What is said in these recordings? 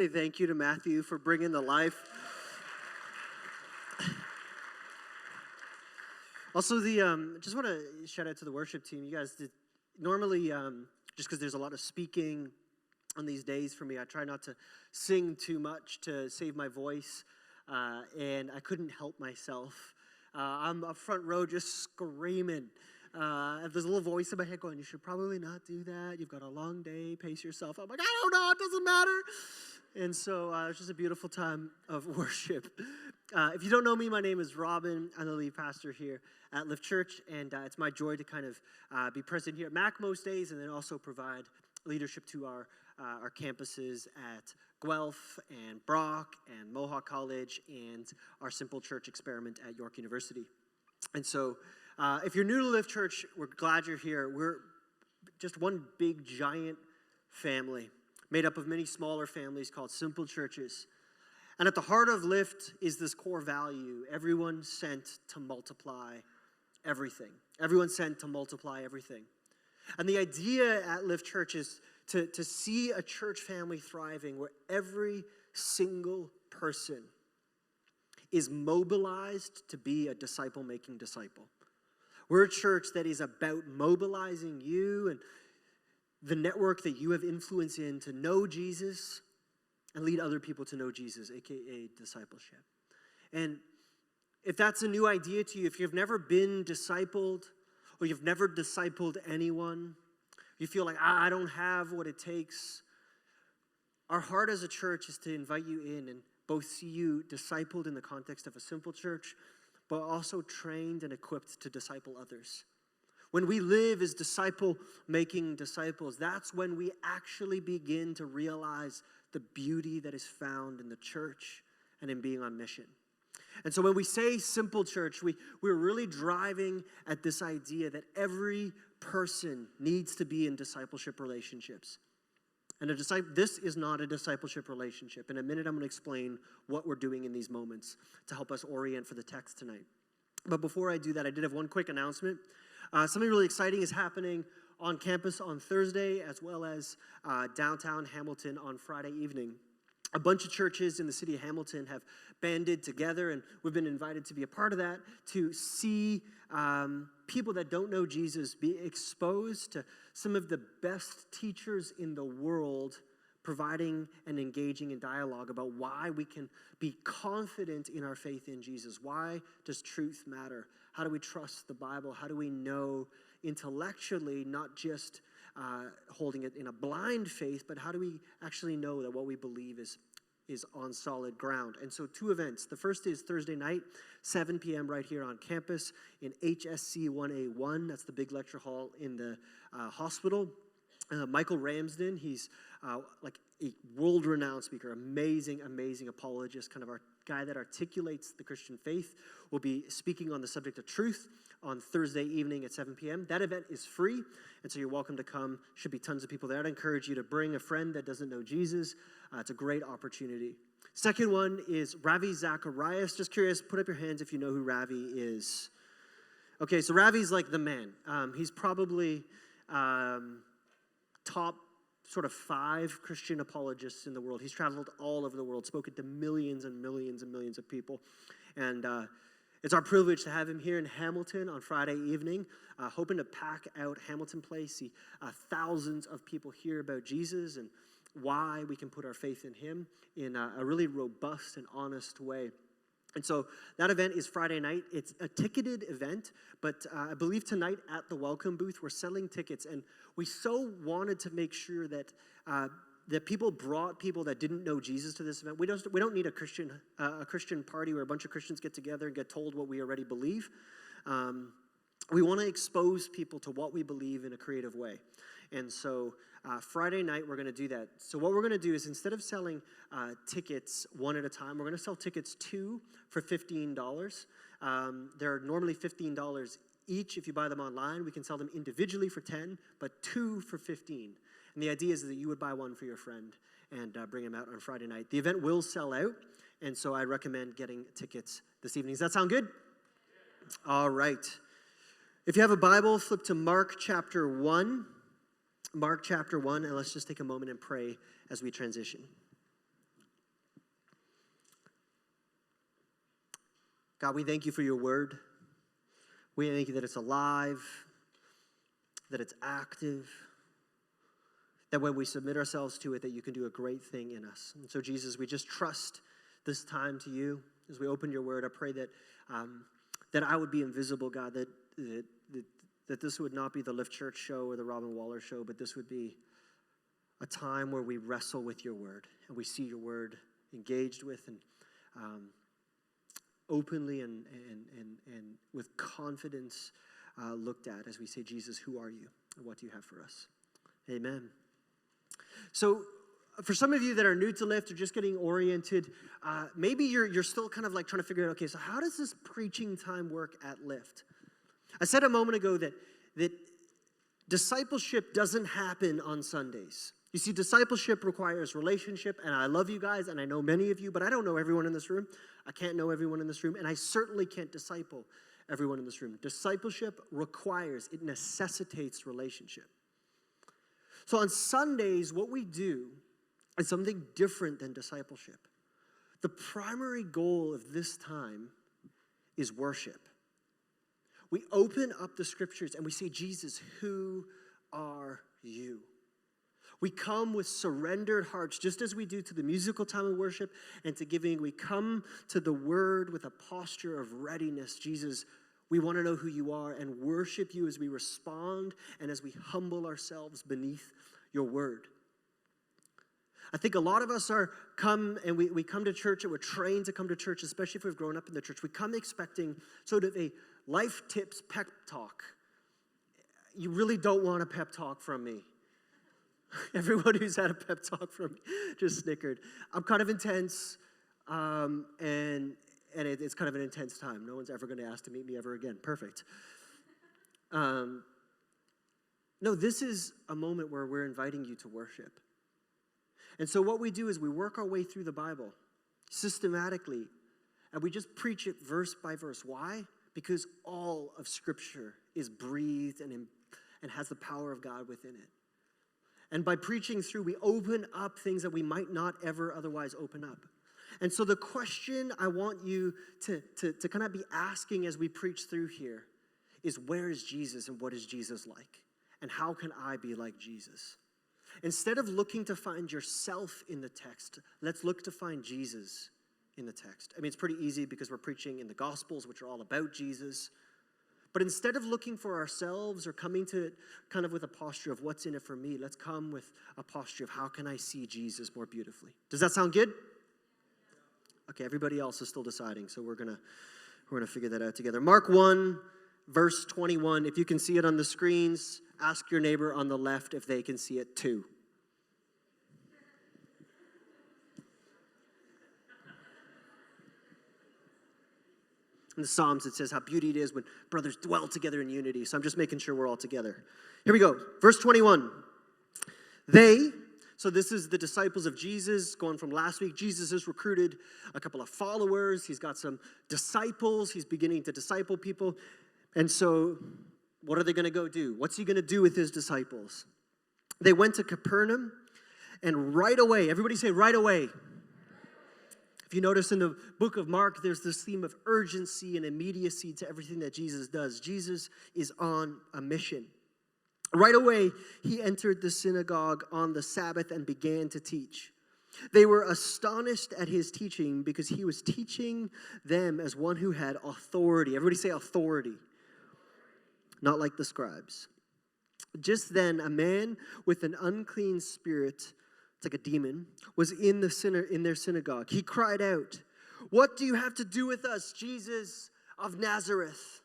Say thank you to Matthew for bringing the life. Also, just want to shout out to the worship team. You guys did normally just because there's a lot of speaking on these days for me. I try not to sing too much to save my voice, and I couldn't help myself. I'm up front row just screaming. There's a little voice in my head going, "You should probably not do that. You've got a long day. Pace yourself." I'm like, "I don't know. It doesn't matter." And so it's just a beautiful time of worship. If you don't know me, my name is Robin. I'm the lead pastor here at Lift Church, and it's my joy to kind of be present here at Mac most days, and then also provide leadership to our campuses at Guelph and Brock and Mohawk College and our Simple Church experiment at York University. And so if you're new to Lift Church, we're glad you're here. We're just one big, giant family made up of many smaller families called Simple Churches. And at the heart of Lift is this core value: everyone sent to multiply everything. Everyone sent to multiply everything. And the idea at Lift Church is to see a church family thriving where every single person is mobilized to be a disciple-making disciple. We're a church that is about mobilizing you and the network that you have influence in to know Jesus and lead other people to know Jesus, aka discipleship. And if that's a new idea to you, if you've never been discipled or you've never discipled anyone, you feel like, I don't have what it takes, our heart as a church is to invite you in and both see you discipled in the context of a simple church, but also trained and equipped to disciple others. When we live as disciple-making disciples, that's when we actually begin to realize the beauty that is found in the church and in being on mission. And so when we say simple church, we're really driving at this idea that every person needs to be in discipleship relationships. And this is not a discipleship relationship. In a minute, I'm going to explain what we're doing in these moments to help us orient for the text tonight. But before I do that, I did have one quick announcement. Something really exciting is happening on campus on Thursday, as well as downtown Hamilton on Friday evening. A bunch of churches in the city of Hamilton have banded together, and we've been invited to be a part of that, to see people that don't know Jesus be exposed to some of the best teachers in the world, providing and engaging in dialogue about why we can be confident in our faith in Jesus. Why does truth matter? How do we trust the Bible? How do we know intellectually, not just holding it in a blind faith, but how do we actually know that what we believe is on solid ground? And so 2 events. The first is Thursday night, 7 p.m. right here on campus in HSC 1A1. That's the big lecture hall in the hospital. Michael Ramsden, he's like a world-renowned speaker, amazing apologist, kind of our guy that articulates the Christian faith, will be speaking on the subject of truth on Thursday evening at 7 p.m. That event is free, and so you're welcome to come. Should be tons of people there. I'd encourage you to bring a friend that doesn't know Jesus. It's a great opportunity. Second one is Ravi Zacharias. Just curious, put up your hands if you know who Ravi is. Okay, so Ravi's like the man. He's probably top sort of 5 Christian apologists in the world. He's traveled all over the world, spoken to millions and millions and millions of people. And it's our privilege to have him here in Hamilton on Friday evening, hoping to pack out Hamilton Place, see thousands of people hear about Jesus and why we can put our faith in him in a really robust and honest way. And so that event is Friday night. It's a ticketed event, but I believe tonight at the welcome booth, we're selling tickets. And we so wanted to make sure that that people brought people that didn't know Jesus to this event. We don't need a Christian party where a bunch of Christians get together and get told what we already believe. We want to expose people to what we believe in a creative way. And so Friday night, we're going to do that. So what we're going to do is, instead of selling tickets one at a time, we're going to sell tickets 2 for $15. They're normally $15 each. If you buy them online, we can sell them individually for $10, but 2 for $15. And the idea is that you would buy one for your friend and bring them out on Friday night. The event will sell out, and so I recommend getting tickets this evening. Does that sound good? All right. If you have a Bible, flip to Mark chapter 1. Mark chapter 1, and let's just take a moment and pray as we transition. God, we thank you for your word. We thank you that it's alive, that it's active, that when we submit ourselves to it, that you can do a great thing in us. And so, Jesus, we just trust this time to you. As we open your word, I pray that that I would be invisible, God, that this would not be the Lift Church show or the Robin Wallar show, but this would be a time where we wrestle with your word and we see your word engaged with and openly and with confidence looked at as we say, Jesus, who are you and what do you have for us? Amen. So for some of you that are new to Lift or just getting oriented, maybe you're still kind of like trying to figure out, okay, so how does this preaching time work at Lift? I said a moment ago that discipleship doesn't happen on Sundays. You see, discipleship requires relationship, and I love you guys, and I know many of you, but I don't know everyone in this room. I can't know everyone in this room, and I certainly can't disciple everyone in this room. Discipleship requires, it necessitates relationship. So on Sundays, what we do is something different than discipleship. The primary goal of this time is worship. We open up the scriptures and we say, Jesus, who are you? We come with surrendered hearts, just as we do to the musical time of worship and to giving. We come to the word with a posture of readiness. Jesus, we want to know who you are and worship you as we respond and as we humble ourselves beneath your word. I think a lot of us we come to church and we're trained to come to church, especially if we've grown up in the church. We come expecting sort of a life tips pep talk. You really don't want a pep talk from me. Everyone who's had a pep talk from me just snickered. I'm kind of intense, and it's kind of an intense time. No one's ever going to ask to meet me ever again. Perfect. No, this is a moment where we're inviting you to worship. And so what we do is we work our way through the Bible systematically, and we just preach it verse by verse. Why? Because all of Scripture is breathed and has the power of God within it. And by preaching through, we open up things that we might not ever otherwise open up. And so the question I want you to kind of be asking as we preach through here is, where is Jesus and what is Jesus like? And how can I be like Jesus? Instead of looking to find yourself in the text, let's look to find Jesus in the text. I mean, it's pretty easy because we're preaching in the Gospels, which are all about Jesus. But instead of looking for ourselves or coming to it kind of with a posture of what's in it for me, let's come with a posture of how can I see Jesus more beautifully. Does that sound good? Okay, everybody else is still deciding, so we're gonna figure that out together. Mark 1, verse 21. If you can see it on the screens, ask your neighbor on the left if they can see it too. In the Psalms, it says how beauty it is when brothers dwell together in unity. So I'm just making sure we're all together. Here we go. Verse 21. So this is the disciples of Jesus going from last week. Jesus has recruited a couple of followers. He's got some disciples. He's beginning to disciple people. And so what are they going to go do? What's he going to do with his disciples? They went to Capernaum, and right away, everybody say right away. If you notice in the book of Mark, there's this theme of urgency and immediacy to everything that Jesus does. Jesus is on a mission. Right away, he entered the synagogue on the Sabbath and began to teach. They were astonished at his teaching because he was teaching them as one who had authority. Everybody say authority. Not like the scribes. Just then, a man with an unclean spirit, it's like a demon, was in their synagogue. He cried out, "What do you have to do with us, Jesus of Nazareth?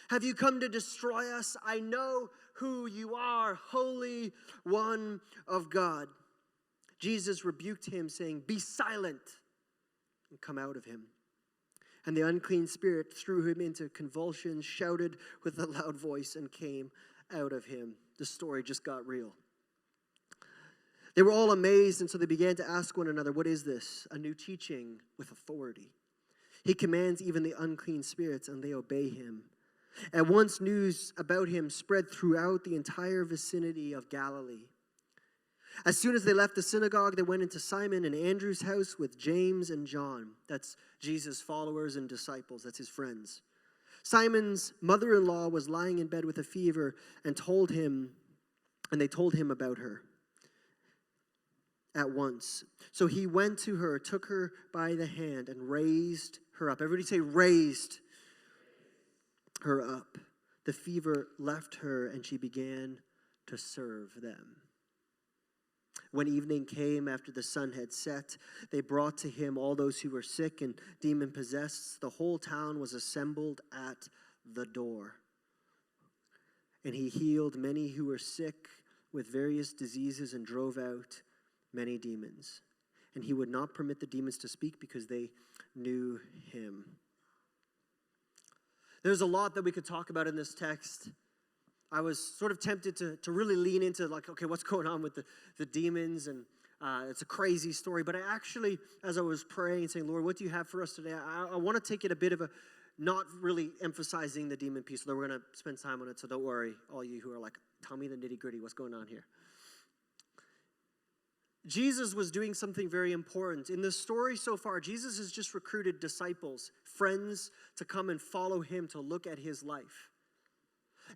Have you come to destroy us? I know who you are, Holy One of God." Jesus rebuked him, saying, "Be silent and come out of him." And the unclean spirit threw him into convulsions, shouted with a loud voice, and came out of him. The story just got real. They were all amazed, and so they began to ask one another, "What is this? A new teaching with authority. He commands even the unclean spirits, and they obey him." At once news about him spread throughout the entire vicinity of Galilee. As soon as they left the synagogue, they went into Simon and Andrew's house with James and John. That's Jesus' followers and disciples. That's his friends. Simon's mother-in-law was lying in bed with a fever and they told him about her at once. So he went to her, took her by the hand, and raised her up. Everybody say, raised her up. The fever left her, and she began to serve them. When evening came after the sun had set, they brought to him all those who were sick and demon-possessed. The whole town was assembled at the door. And he healed many who were sick with various diseases and drove out many demons. And he would not permit the demons to speak because they knew him. There's a lot that we could talk about in this text. I was sort of tempted to really lean into okay, what's going on with the demons, and it's a crazy story. But I actually, as I was praying and saying, Lord, what do you have for us today? I want to take it a bit of a, not really emphasizing the demon piece, although we're going to spend time on it, so don't worry, all you who are like, tell me the nitty-gritty, what's going on here? Jesus was doing something very important. In the story so far, Jesus has just recruited disciples, friends, to come and follow him, to look at his life.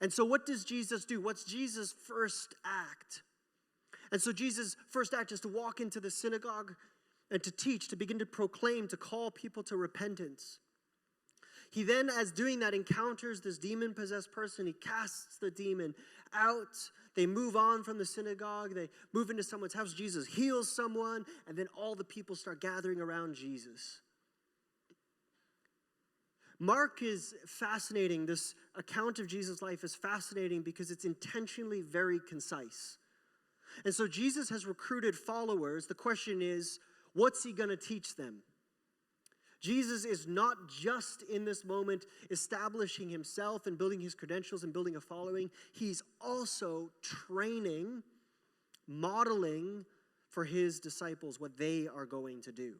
And so what does Jesus do? What's Jesus' first act? And so Jesus' first act is to walk into the synagogue and to teach, to begin to proclaim, to call people to repentance. He then, as doing that, encounters this demon-possessed person. He casts the demon out. They move on from the synagogue. They move into someone's house. Jesus heals someone, and then all the people start gathering around Jesus. Mark is fascinating. This account of Jesus' life is fascinating because it's intentionally very concise. And so Jesus has recruited followers. The question is, what's he going to teach them? Jesus is not just in this moment establishing himself and building his credentials and building a following. He's also training, modeling for his disciples what they are going to do.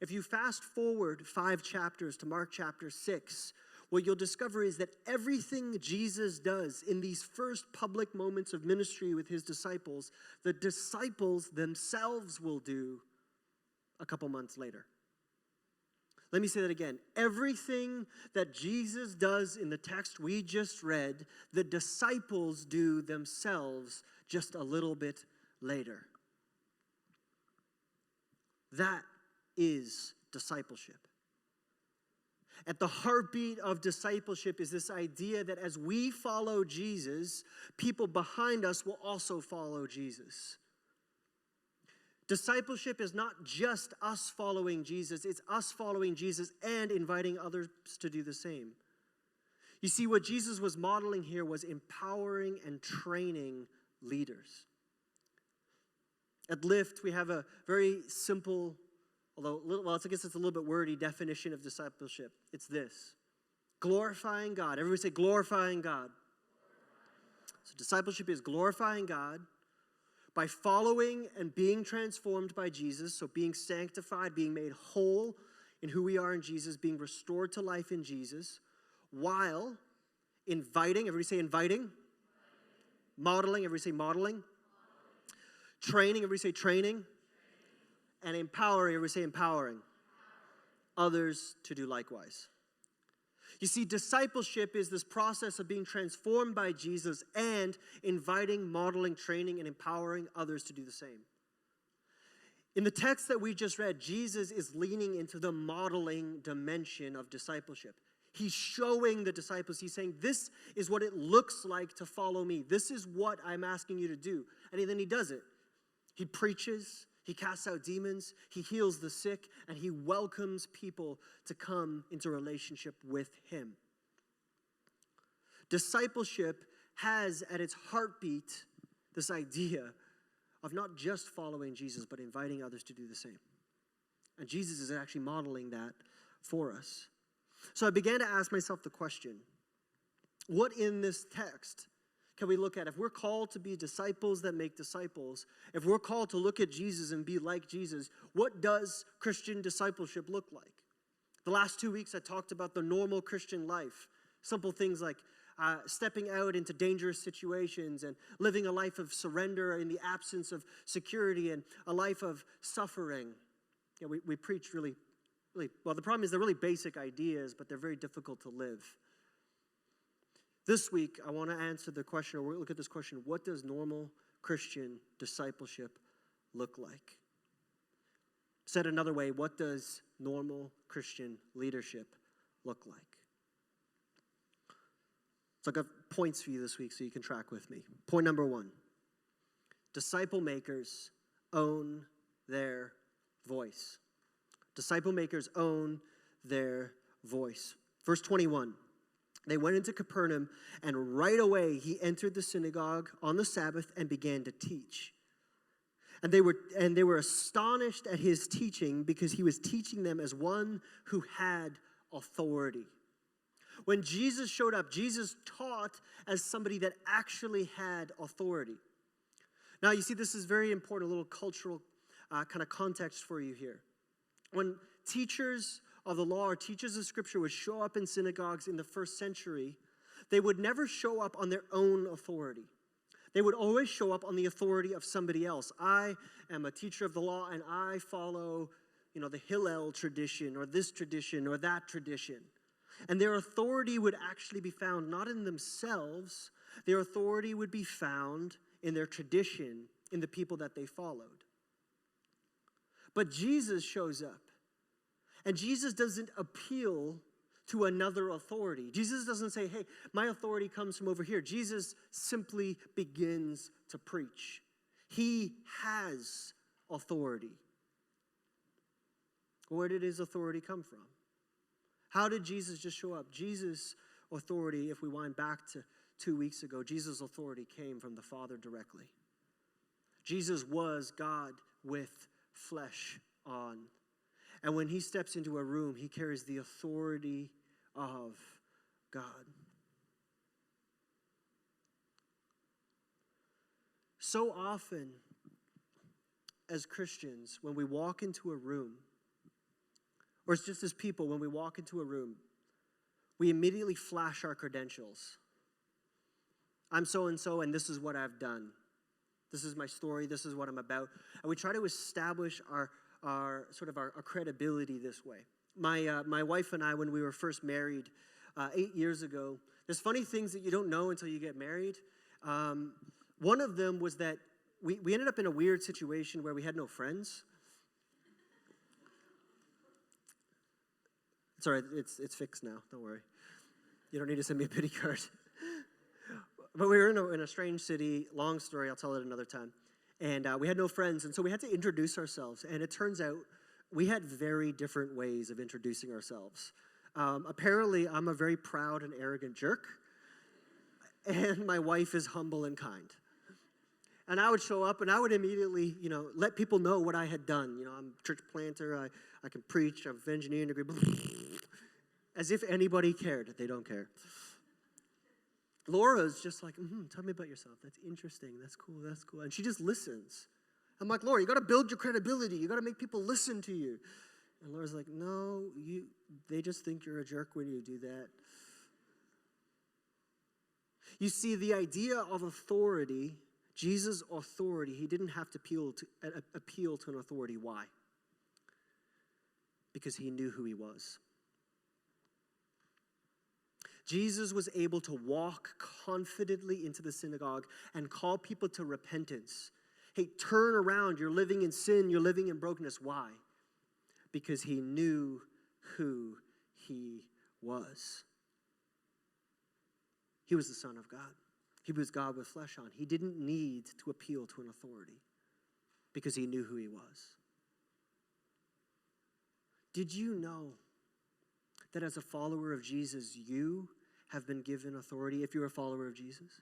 If you fast forward 5 chapters to Mark chapter 6, what you'll discover is that everything Jesus does in these first public moments of ministry with his disciples, the disciples themselves will do a couple months later. Let me say that again. Everything that Jesus does in the text we just read, the disciples do themselves just a little bit later. That is discipleship. At the heartbeat of discipleship is this idea that as we follow Jesus, people behind us will also follow Jesus. Discipleship is not just us following Jesus, it's us following Jesus and inviting others to do the same. You see, what Jesus was modeling here was empowering and training leaders. At Lift, we have a very simple, I guess it's a little bit wordy definition of discipleship. It's this: glorifying God. Everybody say glorifying God. So discipleship is glorifying God by following and being transformed by Jesus, so being sanctified, being made whole in who we are in Jesus, being restored to life in Jesus, while inviting, everybody say inviting, modeling, everybody say modeling, training, everybody say training, and empowering, everybody say empowering others to do likewise. You see, discipleship is this process of being transformed by Jesus and inviting, modeling, training, and empowering others to do the same. In the text that we just read, Jesus is leaning into the modeling dimension of discipleship. He's showing the disciples, he's saying, this is what it looks like to follow me. This is what I'm asking you to do. And then he does it. He preaches, he casts out demons, he heals the sick, and he welcomes people to come into relationship with him. Discipleship has at its heartbeat this idea of not just following Jesus, but inviting others to do the same. And Jesus is actually modeling that for us. So I began to ask myself the question, what in this text can we look at? If we're called to be disciples that make disciples, if we're called to look at Jesus and be like Jesus, what does Christian discipleship look like? The last 2 weeks I talked about the normal Christian life. Simple things like stepping out into dangerous situations and living a life of surrender in the absence of security and a life of suffering. Yeah, we preach really, well, the problem is they're really basic ideas, but they're very difficult to live. This week, I want to answer the question, or we'll look at this question: what does normal Christian discipleship look like? Said another way, what does normal Christian leadership look like? So I've got points for you this week so you can track with me. Point number 1, disciple makers own their voice. Disciple makers own their voice. Verse 21, they went into Capernaum, and right away he entered the synagogue on the Sabbath and began to teach. And they were astonished at his teaching, because he was teaching them as one who had authority. When Jesus showed up, Jesus taught as somebody that actually had authority. Now, you see, this is very important, a little cultural kind of context for you here. When teachers of the law or teachers of Scripture would show up in synagogues in the first century, they would never show up on their own authority. They would always show up on the authority of somebody else. I am a teacher of the law, and I follow, the Hillel tradition or this tradition or that tradition. And their authority would actually be found not in themselves. Their authority would be found in their tradition, in the people that they followed. But Jesus shows up, and Jesus doesn't appeal to another authority. Jesus doesn't say, hey, my authority comes from over here. Jesus simply begins to preach. He has authority. Where did his authority come from? How did Jesus just show up? Jesus' authority, if we wind back to 2 weeks ago, Jesus' authority came from the Father directly. Jesus was God with flesh on. And when he steps into a room, he carries the authority of God. So often, as Christians, when we walk into a room, or it's just as people, when we walk into a room, we immediately flash our credentials. I'm so-and-so, and this is what I've done. This is my story. This is what I'm about. And we try to establish our credibility this way. My wife and I, when we were first married 8 years ago, there's funny things that you don't know until you get married. One of them was that we ended up in a weird situation where we had no friends. It's all right. It's fixed now. Don't worry. You don't need to send me a pity card. But we were in a strange city. Long story. I'll tell it another time. And we had no friends, and so we had to introduce ourselves. And it turns out we had very different ways of introducing ourselves. Apparently, I'm a very proud and arrogant jerk, and my wife is humble and kind. And I would show up, and I would immediately, let people know what I had done. I'm a church planter. I can preach. I have an engineering degree. As if anybody cared. They don't care. Laura's just like, tell me about yourself. That's interesting. That's cool. And she just listens. I'm like, Laura, you got to build your credibility. You got to make people listen to you. And Laura's like, no, they just think you're a jerk when you do that. You see, the idea of authority, Jesus' authority, he didn't have to appeal to an authority. Why? Because he knew who he was. Jesus was able to walk confidently into the synagogue and call people to repentance. Hey, turn around. You're living in sin. You're living in brokenness. Why? Because he knew who he was. He was the Son of God. He was God with flesh on. He didn't need to appeal to an authority because he knew who he was. Did you know that as a follower of Jesus, you have been given authority if you're a follower of Jesus?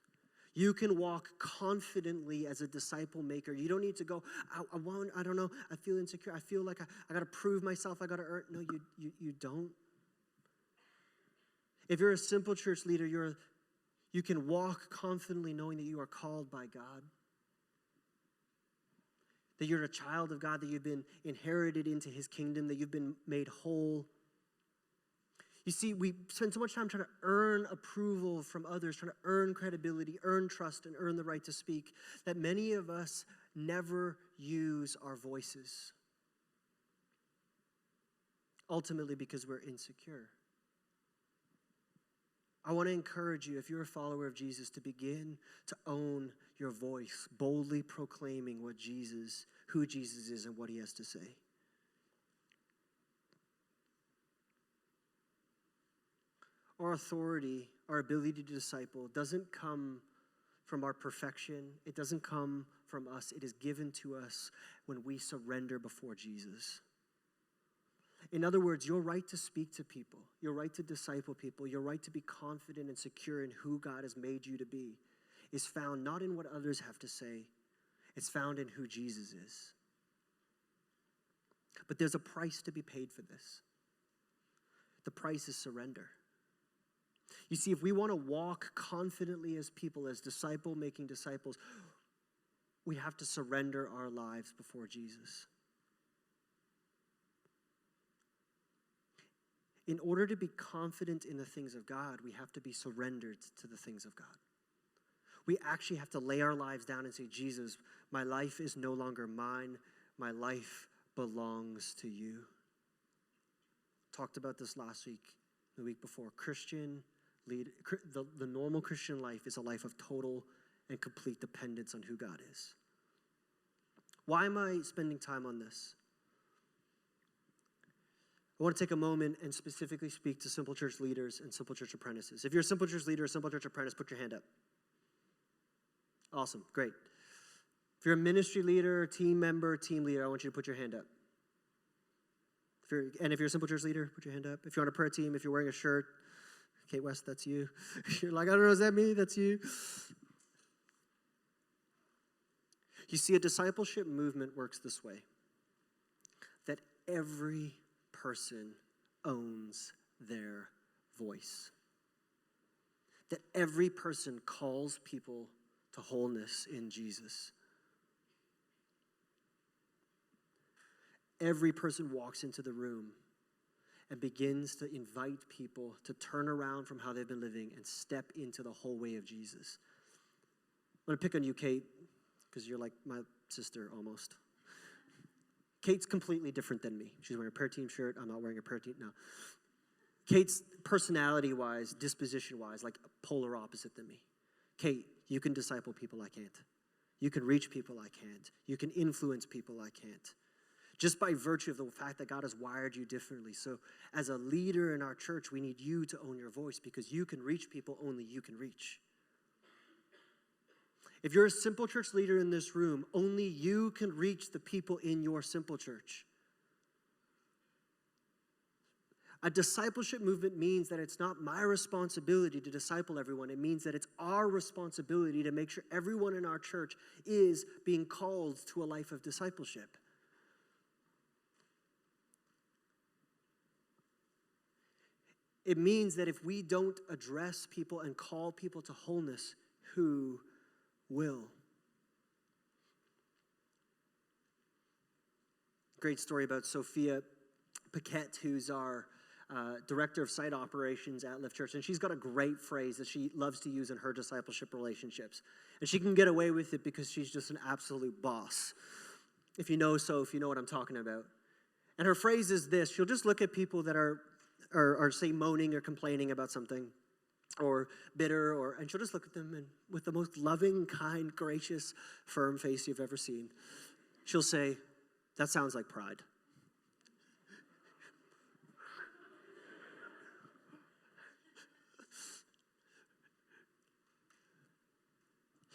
You can walk confidently as a disciple maker. You don't need to go, I don't know, I feel insecure. I feel like I got to prove myself. I got to earn. No, you don't. If you're a simple church leader, you can walk confidently knowing that you are called by God, that you're a child of God, that you've been inherited into his kingdom, that you've been made whole. You see, we spend so much time trying to earn approval from others, trying to earn credibility, earn trust, and earn the right to speak, that many of us never use our voices. Ultimately, because we're insecure. I want to encourage you, if you're a follower of Jesus, to begin to own your voice, boldly proclaiming who Jesus is and what he has to say. Our authority, our ability to disciple, doesn't come from our perfection. It doesn't come from us. It is given to us when we surrender before Jesus. In other words, your right to speak to people, your right to disciple people, your right to be confident and secure in who God has made you to be is found not in what others have to say. It's found in who Jesus is. But there's a price to be paid for this. The price is surrender. You see, if we want to walk confidently as people, as making disciples, we have to surrender our lives before Jesus. In order to be confident in the things of God, we have to be surrendered to the things of God. We actually have to lay our lives down and say, Jesus, my life is no longer mine. My life belongs to you. Talked about this last week, the week before. The normal Christian life is a life of total and complete dependence on who God is. Why am I spending time on this? I want to take a moment and specifically speak to Simple Church leaders and Simple Church apprentices. If you're a Simple Church leader or Simple Church apprentice, put your hand up. Awesome, great. If you're a ministry leader, team member, team leader, I want you to put your hand up. If you're a Simple Church leader, put your hand up. If you're on a prayer team, if you're wearing a shirt, Kate West, that's you. You're like, I don't know, is that me? That's you. You see, a discipleship movement works this way. That every person owns their voice. That every person calls people to wholeness in Jesus. Every person walks into the room and begins to invite people to turn around from how they've been living and step into the whole way of Jesus. I'm going to pick on you, Kate, because you're like my sister almost. Kate's completely different than me. She's wearing a prayer team shirt. I'm not wearing a prayer team. No. Kate's personality-wise, disposition-wise, like polar opposite than me. Kate, you can disciple people I can't. You can reach people I can't. You can influence people I can't. Just by virtue of the fact that God has wired you differently. So as a leader in our church, we need you to own your voice because you can reach people only you can reach. If you're a Simple Church leader in this room, only you can reach the people in your Simple Church. A discipleship movement means that it's not my responsibility to disciple everyone. It means that it's our responsibility to make sure everyone in our church is being called to a life of discipleship. It means that if we don't address people and call people to wholeness, who will? Great story about Sophia Paquette, who's our director of site operations at Lift Church. And she's got a great phrase that she loves to use in her discipleship relationships. And she can get away with it because she's just an absolute boss. If you know Soph, you know what I'm talking about. And her phrase is this. She'll just look at people that are say moaning or complaining about something or bitter, and she'll just look at them and with the most loving, kind, gracious, firm face you've ever seen, she'll say, that sounds like pride.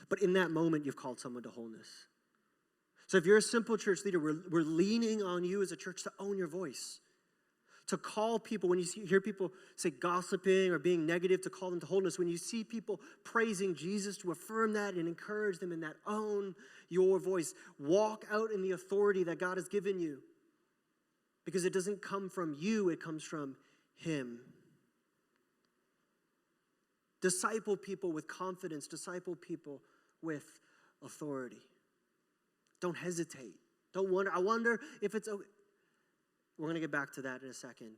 But in that moment, you've called someone to wholeness. So if you're a Simple Church leader, we're leaning on you as a church to own your voice. To call people, when you hear people say gossiping or being negative, to call them to wholeness. When you see people praising Jesus, to affirm that and encourage them in that, own your voice. Walk out in the authority that God has given you. Because it doesn't come from you, it comes from Him. Disciple people with confidence. Disciple people with authority. Don't hesitate. Don't wonder. I wonder if it's okay. We're going to get back to that in a second.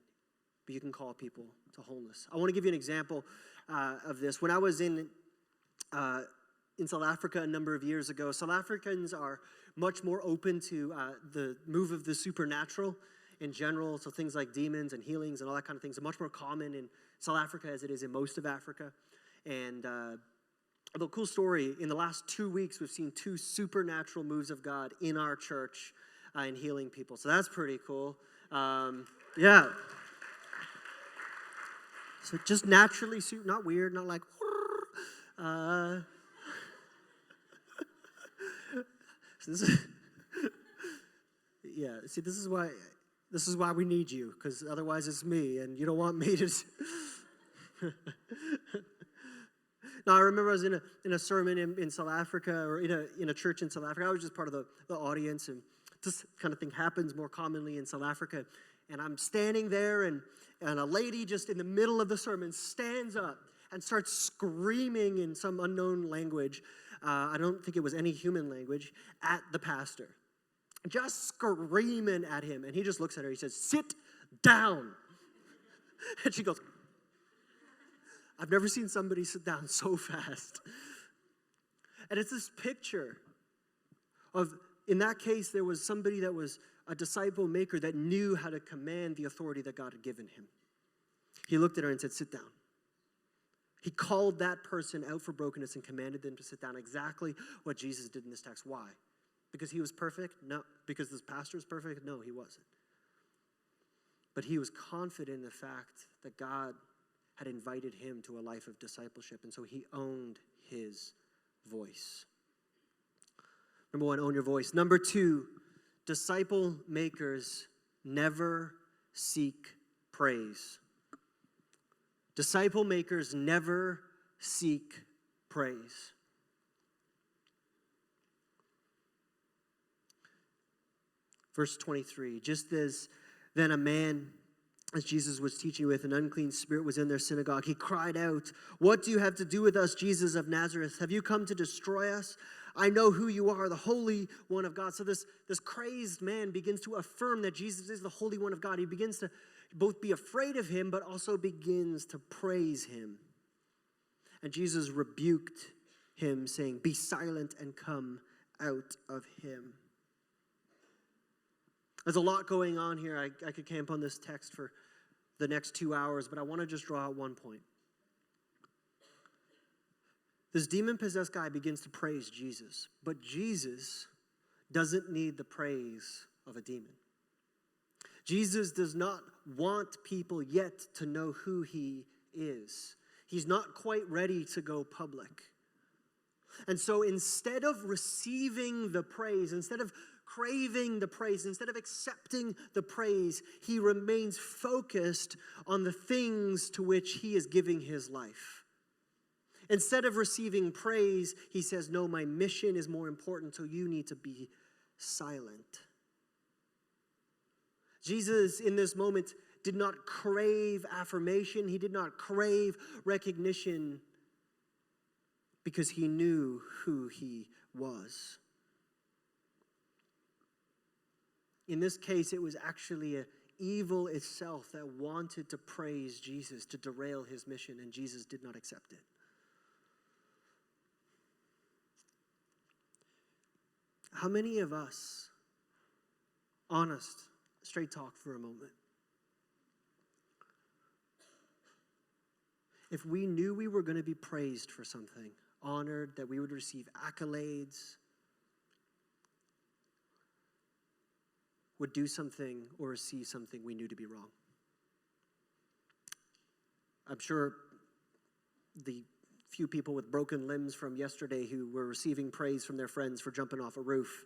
but you can call people to wholeness. I want to give you an example of this. When I was in South Africa a number of years ago, South Africans are much more open to the move of the supernatural in general. So things like demons and healings and all that kind of things are much more common in South Africa as it is in most of Africa. And a cool story, in the last 2 weeks, we've seen 2 supernatural moves of God in our church in healing people. So that's pretty cool. Yeah. So just naturally, not weird, not like, so this is, yeah, see, this is why we need you, because otherwise it's me, and you don't want me to. Now, I remember I was in a sermon in South Africa, or in a church in South Africa. I was just part of the audience, and this kind of thing happens more commonly in South Africa. And I'm standing there, and a lady just in the middle of the sermon stands up and starts screaming in some unknown language. I don't think it was any human language, at the pastor. Just screaming at him. And he just looks at her. He says, "Sit down." And she goes, I've never seen somebody sit down so fast. And it's this picture of, in that case, there was somebody that was a disciple maker that knew how to command the authority that God had given him. He looked at her and said, "Sit down." He called that person out for brokenness and commanded them to sit down. Exactly what Jesus did in this text. Why? Because he was perfect? No. Because this pastor is perfect? No, he wasn't. But he was confident in the fact that God had invited him to a life of discipleship, and so he owned his voice. Number 1, own your voice. Number 2, disciple makers never seek praise. Disciple makers never seek praise. Verse 23, just as then a man, as Jesus was teaching with, an unclean spirit was in their synagogue. He cried out, "What do you have to do with us, Jesus of Nazareth? Have you come to destroy us? I know who you are, the Holy One of God." So this crazed man begins to affirm that Jesus is the Holy One of God. He begins to both be afraid of him, but also begins to praise him. And Jesus rebuked him, saying, "Be silent and come out of him." There's a lot going on here. I could camp on this text for the next 2 hours, but I want to just draw out one point. This demon-possessed guy begins to praise Jesus, but Jesus doesn't need the praise of a demon. Jesus does not want people yet to know who he is. He's not quite ready to go public. And so instead of receiving the praise, instead of craving the praise, instead of accepting the praise, he remains focused on the things to which he is giving his life. Instead of receiving praise, he says, "No, my mission is more important, so you need to be silent." Jesus, in this moment, did not crave affirmation. He did not crave recognition because he knew who he was. In this case, it was actually evil itself that wanted to praise Jesus, to derail his mission, and Jesus did not accept it. How many of us, honest, straight talk for a moment, if we knew we were going to be praised for something, honored, that we would receive accolades, would do something or receive something we knew to be wrong? I'm sure the few people with broken limbs from yesterday who were receiving praise from their friends for jumping off a roof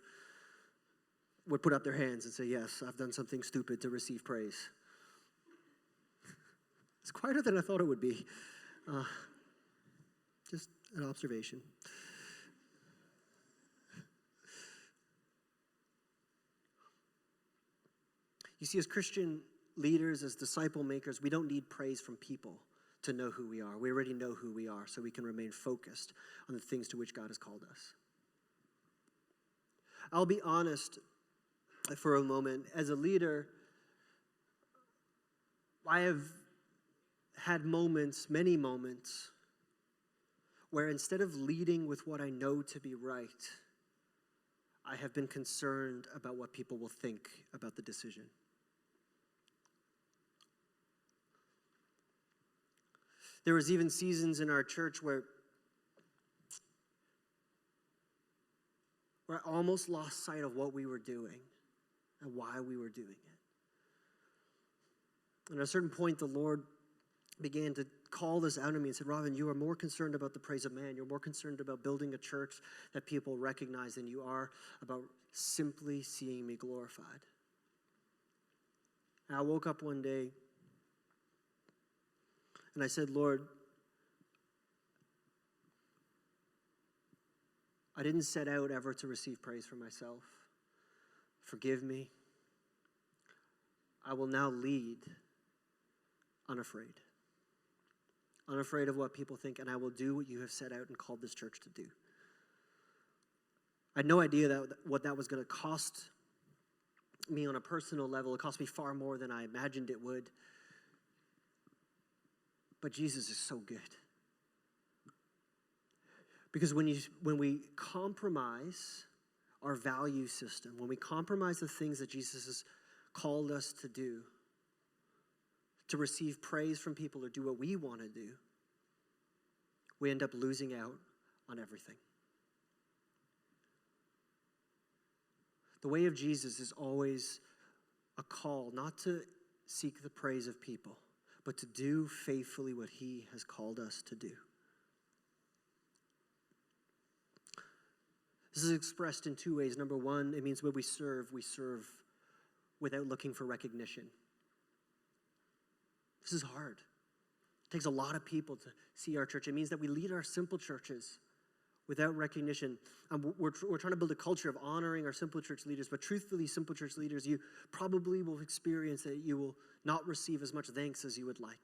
would put up their hands and say, "Yes, I've done something stupid to receive praise." It's quieter than I thought it would be. Just an observation. You see, as Christian leaders, as disciple makers, we don't need praise from people to know who we are. We already know who we are, so we can remain focused on the things to which God has called us. I'll be honest for a moment. As a leader, I have had moments, many moments, where instead of leading with what I know to be right, I have been concerned about what people will think about the decision. There was even seasons in our church where I almost lost sight of what we were doing and why we were doing it. And at a certain point, the Lord began to call this out of me and said, Robin, you are more concerned about the praise of man. You're more concerned about building a church that people recognize than you are about simply seeing me glorified. And I woke up one day and I said, Lord, I didn't set out ever to receive praise for myself. Forgive me. I will now lead unafraid. Unafraid of what people think, and I will do what you have set out and called this church to do. I had no idea what that was going to cost me on a personal level. It cost me far more than I imagined it would. But Jesus is so good. Because when we compromise our value system, when we compromise the things that Jesus has called us to do, to receive praise from people or do what we want to do, we end up losing out on everything. The way of Jesus is always a call not to seek the praise of people, but to do faithfully what he has called us to do. This is expressed in two ways. Number one, it means when we serve without looking for recognition. This is hard. It takes a lot of people to see our church. It means that we lead our simple churches without recognition. We're trying to build a culture of honoring our simple church leaders, but truthfully, simple church leaders, you probably will experience that you will not receive as much thanks as you would like.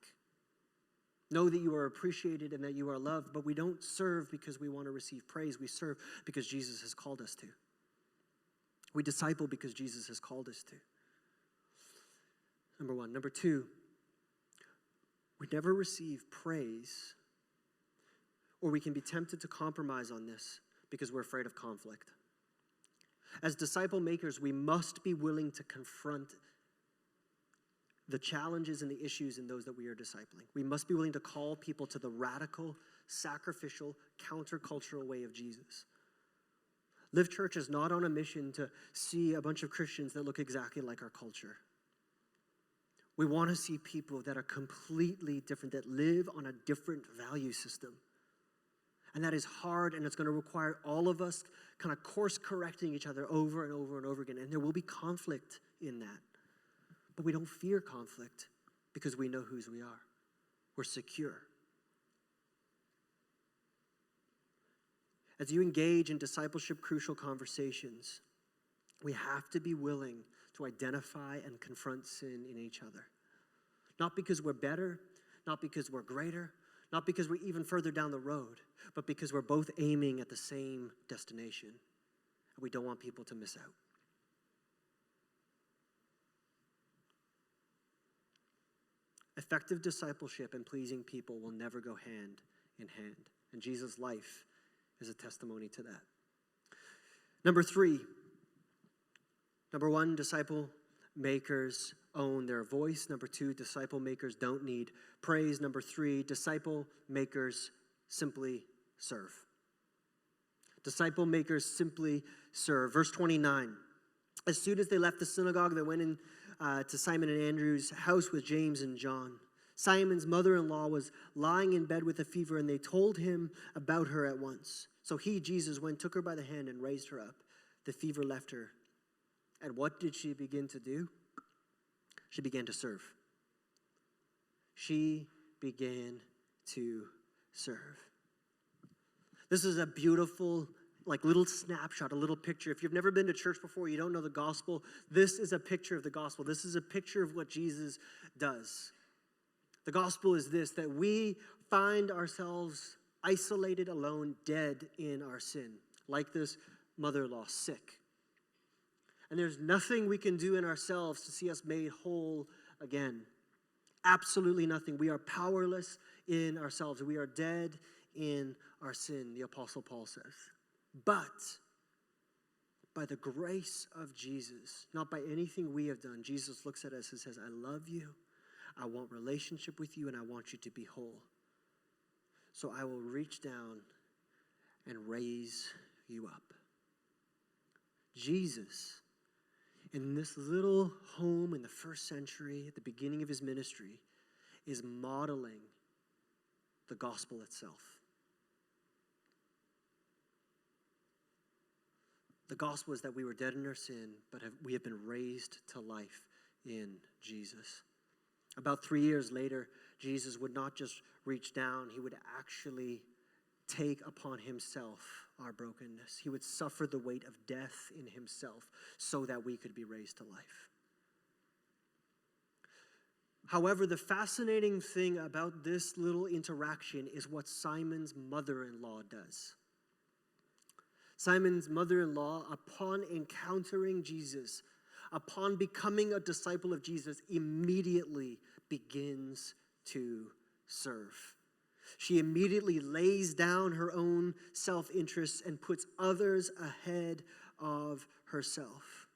Know that you are appreciated and that you are loved, but we don't serve because we want to receive praise. We serve because Jesus has called us to. We disciple because Jesus has called us to. Number one. Number two, we never receive praise, or we can be tempted to compromise on this because we're afraid of conflict. As disciple makers, we must be willing to confront the challenges and the issues in those that we are discipling. We must be willing to call people to the radical, sacrificial, countercultural way of Jesus. Live Church is not on a mission to see a bunch of Christians that look exactly like our culture. We want to see people that are completely different, that live on a different value system. And that is hard, and it's going to require all of us kind of course correcting each other over and over and over again. And there will be conflict in that. But we don't fear conflict because we know whose we are. We're secure. As you engage in discipleship crucial conversations, we have to be willing to identify and confront sin in each other. Not because we're better, not because we're greater, not because we're even further down the road, but because we're both aiming at the same destination. And we don't want people to miss out. Effective discipleship and pleasing people will never go hand in hand. And Jesus' life is a testimony to that. Number one, disciple makers own their voice. Number two, disciple makers don't need praise. Number three, disciple makers simply serve. Disciple makers simply serve. Verse 29, as soon as they left the synagogue, they went in to Simon and Andrew's house with James and John. Simon's mother-in-law was lying in bed with a fever, and they told him about her at once. So he, Jesus, went, took her by the hand, and raised her up. The fever left her. And what did she begin to do? She began to serve. She began to serve. This is a beautiful little snapshot, a little picture. If you've never been to church before, you don't know the gospel, this is a picture of the gospel. This is a picture of what Jesus does. The gospel is this, that we find ourselves isolated, alone, dead in our sin, like this mother-in-law, sick. And there's nothing we can do in ourselves to see us made whole again. absolutely nothing. We are powerless in ourselves. We are dead in our sin, the Apostle Paul says. But by the grace of Jesus, not by anything we have done, Jesus looks at us and says, I love you, I want relationship with you, and I want you to be whole. So I will reach down and raise you up. Jesus, in this little home in the first century, at the beginning of his ministry, is modeling the gospel itself. The gospel is that we were dead in our sin, but we have been raised to life in Jesus. About 3 years later, Jesus would not just reach down, he would actually take upon himself our brokenness. He would suffer the weight of death in himself so that we could be raised to life. However, the fascinating thing about this little interaction is what Simon's mother-in-law does. Simon's mother-in-law, upon encountering Jesus, upon becoming a disciple of Jesus, immediately begins to serve. She immediately lays down her own self-interest and puts others ahead of herself.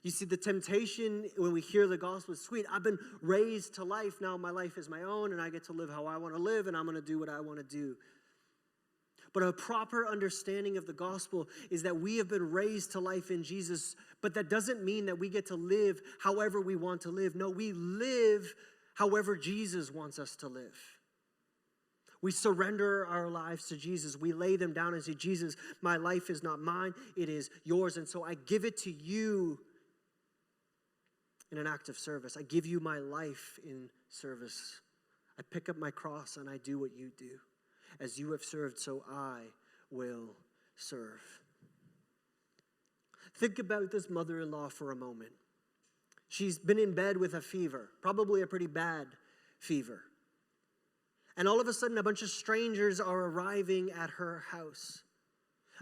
You see, the temptation when we hear the gospel is sweet. I've been raised to life. Now my life is my own, and I get to live how I want to live, and I'm going to do what I want to do. But a proper understanding of the gospel is that we have been raised to life in Jesus, but that doesn't mean that we get to live however we want to live. No, we live however Jesus wants us to live. We surrender our lives to Jesus. We lay them down and say, Jesus, my life is not mine, it is yours. And so I give it to you in an act of service. I give you my life in service. I pick up my cross and I do what you do. As you have served, so I will serve. Think about this mother-in-law for a moment. She's been in bed with a fever, probably a pretty bad fever. And all of a sudden, a bunch of strangers are arriving at her house.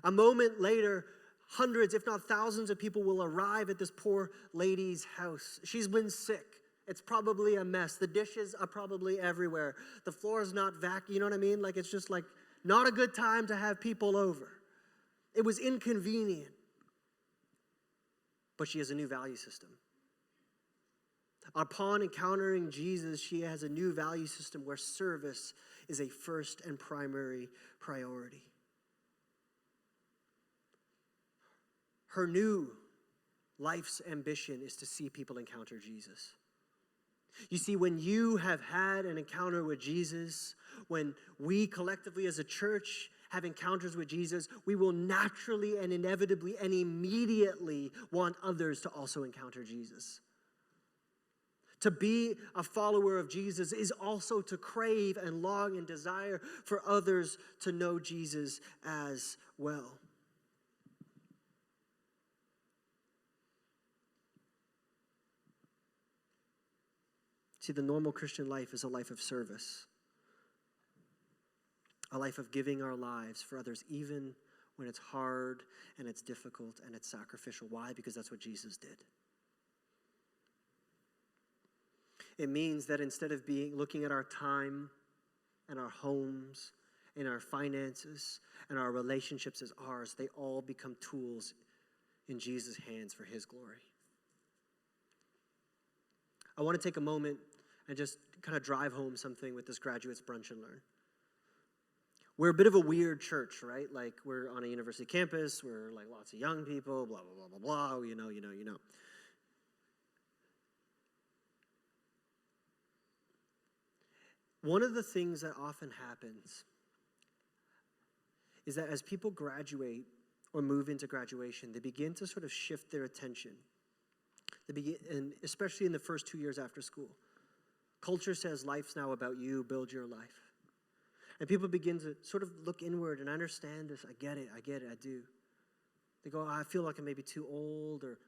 A moment later, hundreds, if not thousands of people will arrive at this poor lady's house. She's been sick. It's probably a mess. The dishes are probably everywhere. The floor is not vacuumed. You know what I mean? Like, it's just like not a good time to have people over. It was inconvenient. But she has a new value system. Upon encountering Jesus, she has a new value system where service is a first and primary priority. Her new life's ambition is to see people encounter Jesus. You see, when you have had an encounter with Jesus, when we collectively as a church have encounters with Jesus, we will naturally and inevitably and immediately want others to also encounter Jesus. To be a follower of Jesus is also to crave and long and desire for others to know Jesus as well. See, the normal Christian life is a life of service, a life of giving our lives for others, even when it's hard and it's difficult and it's sacrificial. Why? Because that's what Jesus did. It means that instead of looking at our time and our homes and our finances and our relationships as ours, they all become tools in Jesus' hands for his glory. I want to take a moment and just kind of drive home something with this Graduates Brunch and Learn. We're a bit of a weird church, right? Like, we're on a university campus, we're like lots of young people, blah, blah, blah, blah, blah, you know. One of the things that often happens is that as people graduate or move into graduation, they begin to sort of shift their attention. And especially in the first 2 years after school. Culture says life's now about you, build your life. And people begin to sort of look inward and understand this. I get it, I do. They go, I feel like I'm maybe too old, or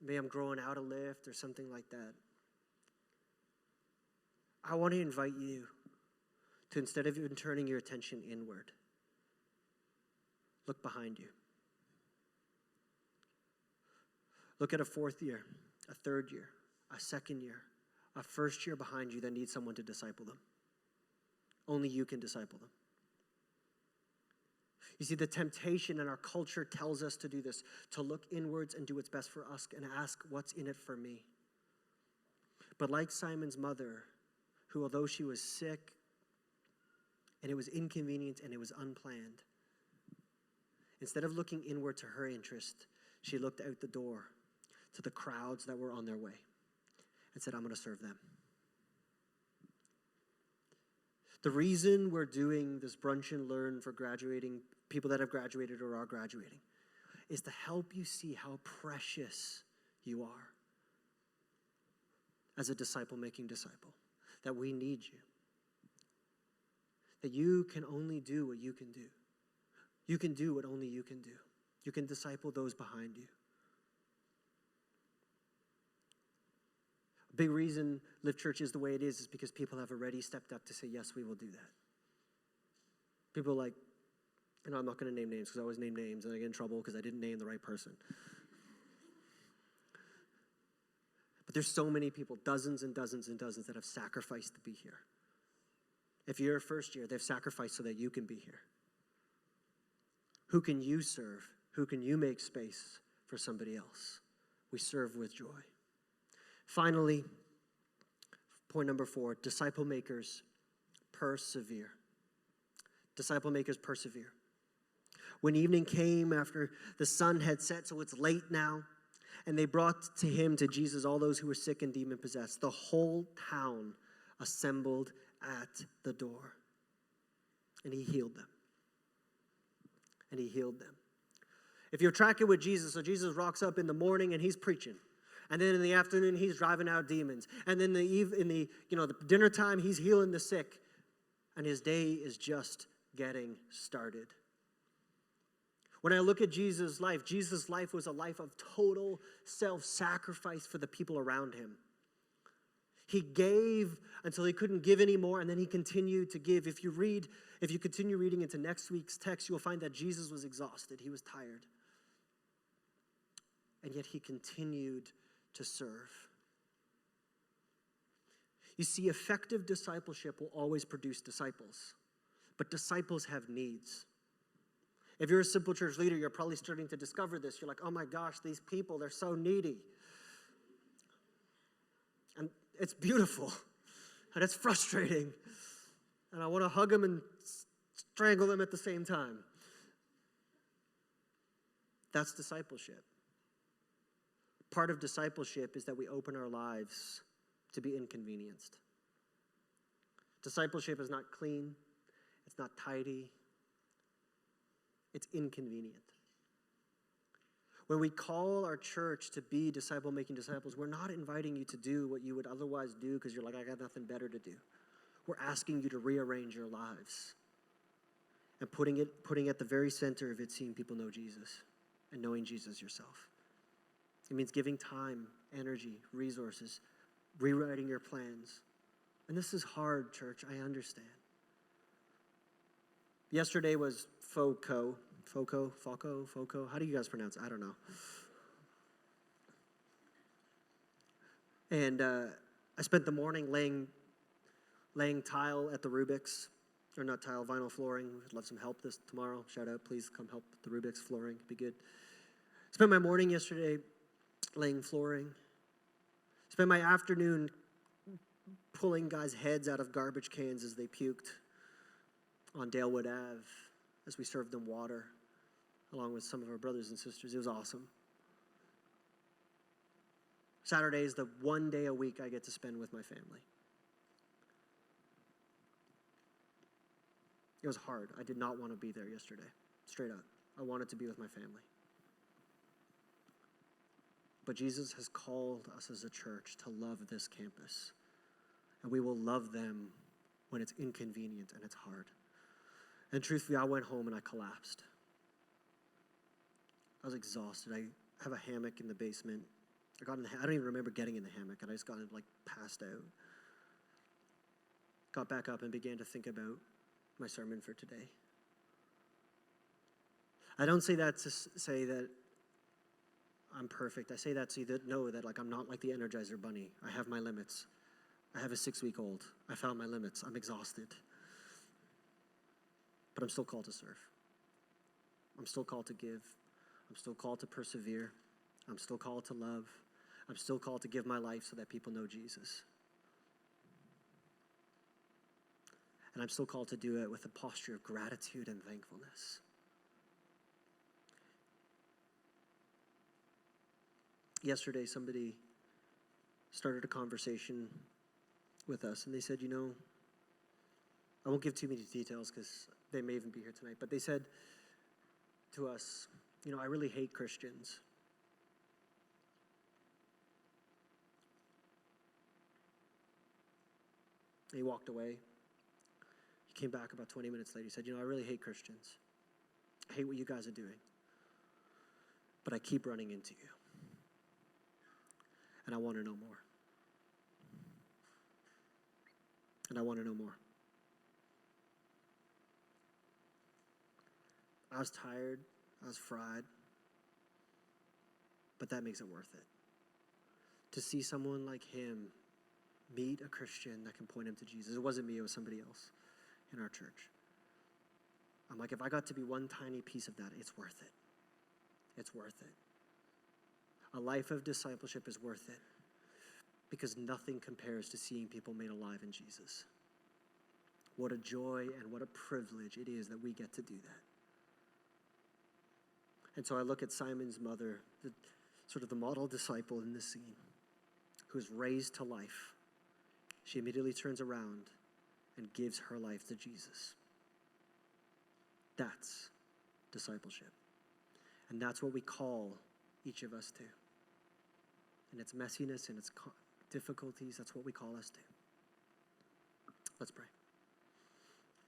maybe I'm growing out a lift or something like that. I want to invite you to, instead of even turning your attention inward, look behind you. Look at a fourth year, a third year, a second year, a first year behind you that needs someone to disciple them. Only you can disciple them. You see, the temptation in our culture tells us to do this, to look inwards and do what's best for us and ask, what's in it for me? But like Simon's mother, who although she was sick and it was inconvenient and it was unplanned, instead of looking inward to her interest, she looked out the door to the crowds that were on their way and said, I'm going to serve them. The reason we're doing this brunch and learn for graduating, people that have graduated or are graduating, is to help you see how precious you are as a disciple-making disciple, that we need you, that you can only do what you can do. You can do what only you can do. You can disciple those behind you. A big reason Lift Church is the way it is because people have already stepped up to say, yes, we will do that. People like, and I'm not going to name names because I always name names and I get in trouble because I didn't name the right person. But there's so many people, dozens and dozens and dozens that have sacrificed to be here. If you're a first year, they've sacrificed so that you can be here. Who can you serve? Who can you make space for somebody else? We serve with joy. Finally, point number 4, disciple makers persevere. Disciple makers persevere. When evening came after the sun had set, so it's late now, and they brought to Jesus, all those who were sick and demon-possessed. The whole town assembled at the door, and he healed them. And he healed them. If you're tracking with Jesus, so Jesus rocks up in the morning and he's preaching. And then in the afternoon, he's driving out demons. And then the dinner time, he's healing the sick. And his day is just getting started. When I look at Jesus' life was a life of total self-sacrifice for the people around him. He gave until he couldn't give anymore, and then he continued to give. If you continue reading into next week's text, you'll find that Jesus was exhausted. He was tired. And yet he continued to serve. You see, effective discipleship will always produce disciples, but disciples have needs. If you're a simple church leader, you're probably starting to discover this. You're like, oh my gosh, these people, they're so needy. And it's beautiful, and it's frustrating, and I want to hug them and strangle them at the same time. That's discipleship. Part of discipleship is that we open our lives to be inconvenienced. Discipleship is not clean. It's not tidy. It's inconvenient. When we call our church to be disciple-making disciples, we're not inviting you to do what you would otherwise do because you're like, I got nothing better to do. We're asking you to rearrange your lives and putting at the very center of it, seeing people know Jesus and knowing Jesus yourself. It means giving time, energy, resources, rewriting your plans. And this is hard, church, I understand. Yesterday was FOCO. How do you guys pronounce it? I don't know. And I spent the morning laying tile at the Rubik's. Or not tile, vinyl flooring. I'd love some help tomorrow. Shout out, please come help with the Rubik's flooring. It'd be good. Spent my morning yesterday laying flooring. Spent my afternoon pulling guys' heads out of garbage cans as they puked on Dalewood Ave as we served them water, along with some of our brothers and sisters. It was awesome. Saturday is the one day a week I get to spend with my family. It was hard. I did not want to be there yesterday, straight up. I wanted to be with my family. But Jesus has called us as a church to love this campus. And we will love them when it's inconvenient and it's hard. And truthfully, I went home and I collapsed. I was exhausted. I have a hammock in the basement. I don't even remember getting in the hammock, and I just got passed out. Got back up and began to think about my sermon for today. I don't say that to say that I'm perfect. I say that so you know that like I'm not like the Energizer Bunny. I have my limits. I have a 6-week-old. I found my limits. I'm exhausted. But I'm still called to serve. I'm still called to give. I'm still called to persevere. I'm still called to love. I'm still called to give my life so that people know Jesus. And I'm still called to do it with a posture of gratitude and thankfulness. Yesterday, somebody started a conversation with us, and they said, I won't give too many details because they may even be here tonight, but they said to us, I really hate Christians. And he walked away. He came back about 20 minutes later. He said, I really hate Christians. I hate what you guys are doing. But I keep running into you. And I want to know more. And I want to know more. I was tired. I was fried. But that makes it worth it. To see someone like him meet a Christian that can point him to Jesus. It wasn't me, it was somebody else in our church. I'm like, if I got to be one tiny piece of that, it's worth it. It's worth it. A life of discipleship is worth it because nothing compares to seeing people made alive in Jesus. What a joy and what a privilege it is that we get to do that. And so I look at Simon's mother, sort of the model disciple in this scene, who's raised to life. She immediately turns around and gives her life to Jesus. That's discipleship. And that's what we call each of us to. In its messiness and its difficulties, that's what we call us to. Let's pray.